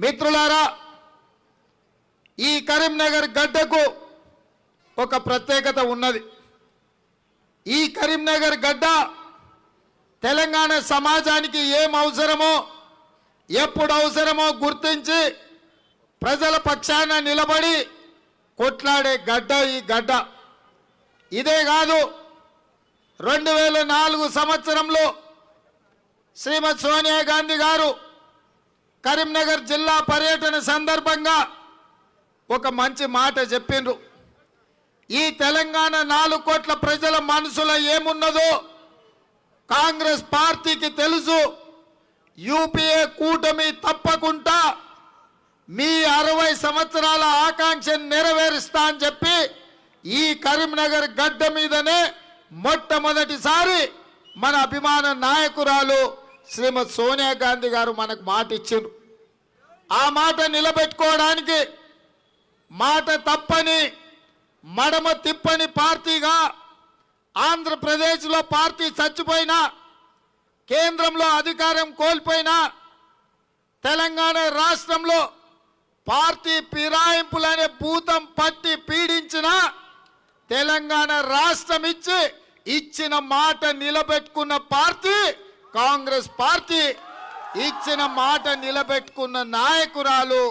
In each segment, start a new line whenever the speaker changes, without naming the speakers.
మిత్రులారా, ఈ కరీంనగర్ గడ్డకు ఒక ప్రత్యేకత ఉన్నది. ఈ కరీంనగర్ గడ్డ తెలంగాణ సమాజానికి ఏం అవసరమో, ఎప్పుడు అవసరమో గుర్తించి ప్రజల పక్షాన నిలబడి కొట్లాడే గడ్డ ఈ గడ్డ. ఇదే కాదు, 2004 సంవత్సరంలో శ్రీమతి సోనియా గాంధీ గారు కరీంనగర్ జిల్లా పర్యటన సందర్భంగా ఒక మంచి మాట చెప్పిండ్రు. ఈ తెలంగాణ 4 కోట్ల ప్రజల మనసులో ఏమున్నదో కాంగ్రెస్ పార్టీకి తెలుసు. యూపీఏ కూటమి తప్పకుండా మీ 60 సంవత్సరాల ఆకాంక్షను నెరవేరుస్తా అని చెప్పి ఈ కరీంనగర్ గడ్డ మీదనే మొట్టమొదటిసారి మన అభిమాన నాయకురాలు శ్రీమతి సోనియా గాంధీ గారు మనకు మాట ఇచ్చిండ్రు. ఆ మాట నిలబెట్టుకోవడానికి మాట తప్పని మడమ తిప్పని పార్టీగా ఆంధ్రప్రదేశ్లో పార్టీ చచ్చిపోయినా, కేంద్రంలో అధికారం కోల్పోయినా, తెలంగాణ రాష్ట్రంలో పార్టీ ఫిరాయింపులనే భూతం పట్టి పీడించిన తెలంగాణ రాష్ట్రం ఇచ్చిన మాట నిలబెట్టుకున్న పార్టీ కాంగ్రెస్ పార్టీ. ఇచ్చిన మాట నిలబెట్టుకున్న నాయకురాలు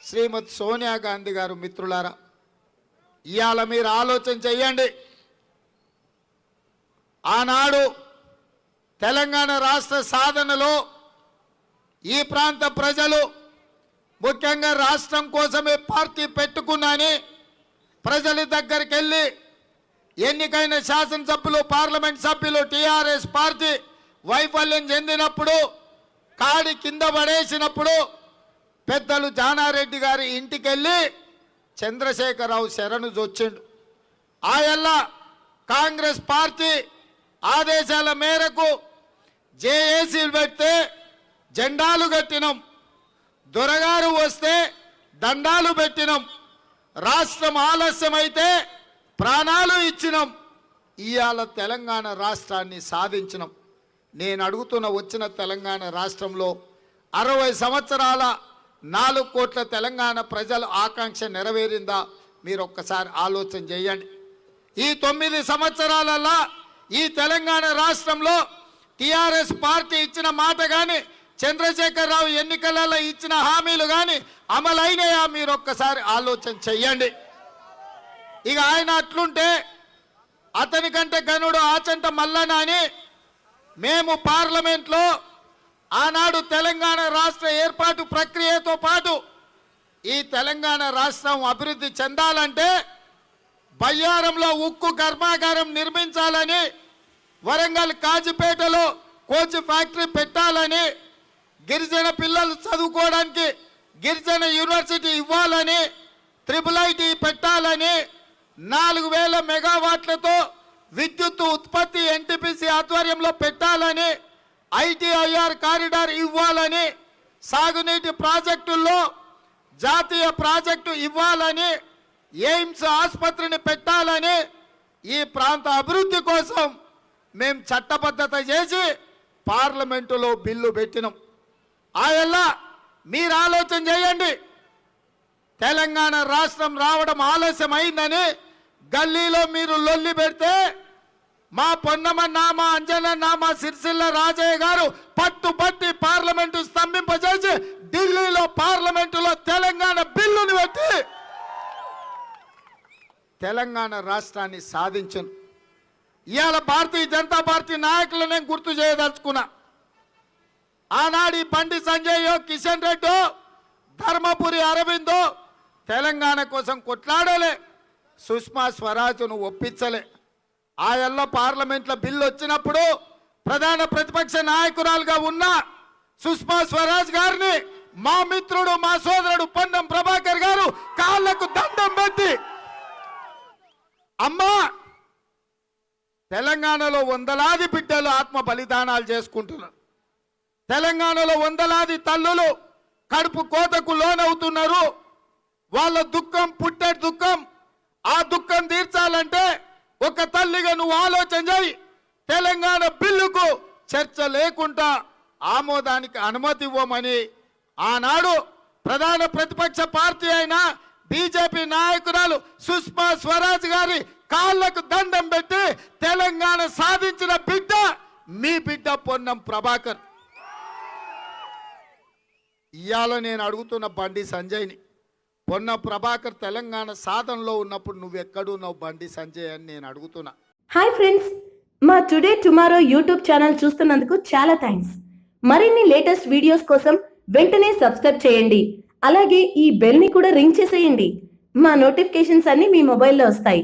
శ్రీమతి సోనియా గాంధీ గారు. మిత్రులారా, ఇవాళ మీరు ఆలోచన చెయ్యండి. ఆనాడు తెలంగాణ రాష్ట్ర సాధనలో ఈ ప్రాంత ప్రజలు ముఖ్యంగా రాష్ట్రం కోసమే పార్టీ పెట్టుకున్నాని ప్రజల దగ్గరికి వెళ్ళి ఎన్నికైన శాసనసభ్యులు, పార్లమెంట్ సభ్యులు టీఆర్ఎస్ పార్టీ వైఫల్యం చెందినప్పుడు, కాడి కింద పడేసినప్పుడు పెద్దలు జానారెడ్డి గారి ఇంటికి వెళ్ళి చంద్రశేఖరరావు శరణు జొచ్చిండు. ఆయల్ల కాంగ్రెస్ పార్టీ ఆదేశాల మేరకు జేఏసీలు పెడితే జెండాలు కట్టినాం, దొరగారు వస్తే దండాలు పెట్టినాం, రాష్ట్రం ఆలస్యమైతే ప్రాణాలు ఇచ్చినాం. ఇవాళ తెలంగాణ రాష్ట్రాన్ని సాధించినాం. నేను అడుగుతున్న వచ్చిన తెలంగాణ రాష్ట్రంలో 60 సంవత్సరాల 4 కోట్ల తెలంగాణ ప్రజల ఆకాంక్ష నెరవేరిందా? మీరు ఒక్కసారి ఆలోచన చేయండి. ఈ 9 సంవత్సరాలలో ఈ తెలంగాణ రాష్ట్రంలో టీఆర్ఎస్ పార్టీ ఇచ్చిన మాట కానీ, చంద్రశేఖరరావు ఎన్నికలలో ఇచ్చిన హామీలు కానీ అమలైనయా? మీరు ఒక్కసారి ఆలోచన చెయ్యండి. ఇక ఆయన అట్లుంటే అతని కంటే గనుడు ఆచంట మల్లన అని మేము పార్లమెంట్లో ఆనాడు తెలంగాణ రాష్ట్ర ఏర్పాటు ప్రక్రియతో పాటు ఈ తెలంగాణ రాష్ట్రం అభివృద్ధి చెందాలంటే బయ్యారంలో ఉక్కు కర్మాగారం నిర్మించాలని, వరంగల్ కాజిపేటలో కోచ్ ఫ్యాక్టరీ పెట్టాలని, గిరిజన పిల్లలు చదువుకోవడానికి గిరిజన యూనివర్సిటీ ఇవ్వాలని, IIIT పెట్టాలని, 4000 మెగావాట్లతో విద్యుత్ ఉత్పత్తి ఎన్టీపీసీ ఆధ్వర్యంలో పెట్టాలని, ITIR కారిడార్ ఇవ్వాలని, సాగునీటి ప్రాజెక్టుల్లో జాతీయ ప్రాజెక్టు ఇవ్వాలని, ఎయిమ్స్ ఆసుపత్రిని పెట్టాలని, ఈ ప్రాంత అభివృద్ధి కోసం మేము చట్టబద్ధత చేసి పార్లమెంటులో బిల్లు పెట్టినాం. ఆయల్లా మీరు ఆలోచన చేయండి. తెలంగాణ రాష్ట్రం రావడం ఆలస్యం అయిందని గల్లీలో మీరు లొల్లి పెడితే మా పొన్నమన్న, మా అంజనన్న, మా సిరిసిల్ల రాజయ్య గారు పట్టుబట్టి పార్లమెంటు స్తంభింపజేసి ఢిల్లీలో పార్లమెంటులో తెలంగాణ బిల్లుని పెట్టి తెలంగాణ రాష్ట్రాన్ని సాధించను. ఇవాళ భారతీయ జనతా పార్టీ నాయకులను నేను గుర్తు చేయదలుచుకున్నా. ఆనాడు బండి సంజయ్, కిషన్ రెడ్డి, ధర్మపురి అరవిందో తెలంగాణ కోసం కొట్లాడలే, సుష్మా స్వరాజ్ను ఒప్పించలే. ఆయల్లో పార్లమెంట్లో బిల్లు వచ్చినప్పుడు ప్రధాన ప్రతిపక్ష నాయకురాలుగా ఉన్న సుష్మా స్వరాజ్ గారిని మా మిత్రుడు, మా సోదరుడు పొన్నం ప్రభాకర్ గారు కాళ్లకు దండం పెట్టి, అమ్మా తెలంగాణలో వందలాది బిడ్డలు ఆత్మ బలిదానాలు చేసుకుంటున్నారు, తెలంగాణలో వందలాది తల్లులు కడుపు కోతకు లోనవుతున్నారు, వాళ్ళ దుఃఖం పుట్టే దుఃఖం, ఆ దుఃఖం తీర్చాలంటే ఒక తల్లిగా నువ్వు ఆలోచన చేయి. తెలంగాణ బిల్లుకు చర్చ లేకుండా ఆమోదానికి అనుమతి ఇవ్వమని ఆనాడు ప్రధాన ప్రతిపక్ష పార్టీ అయిన బీజేపీ నాయకురాలు సుష్మా స్వరాజ్ గారి కాళ్లకు దండం పెట్టి తెలంగాణ సాధించిన బిడ్డ మీ బిడ్డ పొన్నం ప్రభాకర్. ఇవాళ నేను అడుగుతున్న బండి సంజయ్ని, పొన్నం ప్రభాకర్ తెలంగాణ సాధనలో ఉన్నప్పుడు నువ్వెక్కడున్నావు బండి సంజయ్ అని నేను అడుగుతున్నా.
హాయ్ ఫ్రెండ్స్, మా టుడే టుమారో యూట్యూబ్ ఛానల్ చూస్తున్నందుకు చాలా థ్యాంక్స్. మరిన్ని లేటెస్ట్ వీడియోస్ కోసం వెంటనే సబ్స్క్రైబ్ చేయండి. అలాగే ఈ బెల్ని కూడా రింగ్ చేసేయండి. మా నోటిఫికేషన్స్ అన్ని మీ మొబైల్లో వస్తాయి.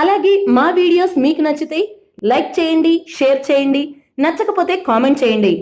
అలాగే మా వీడియోస్ మీకు నచ్చితే లైక్ చేయండి, షేర్ చేయండి, నచ్చకపోతే కామెంట్ చేయండి.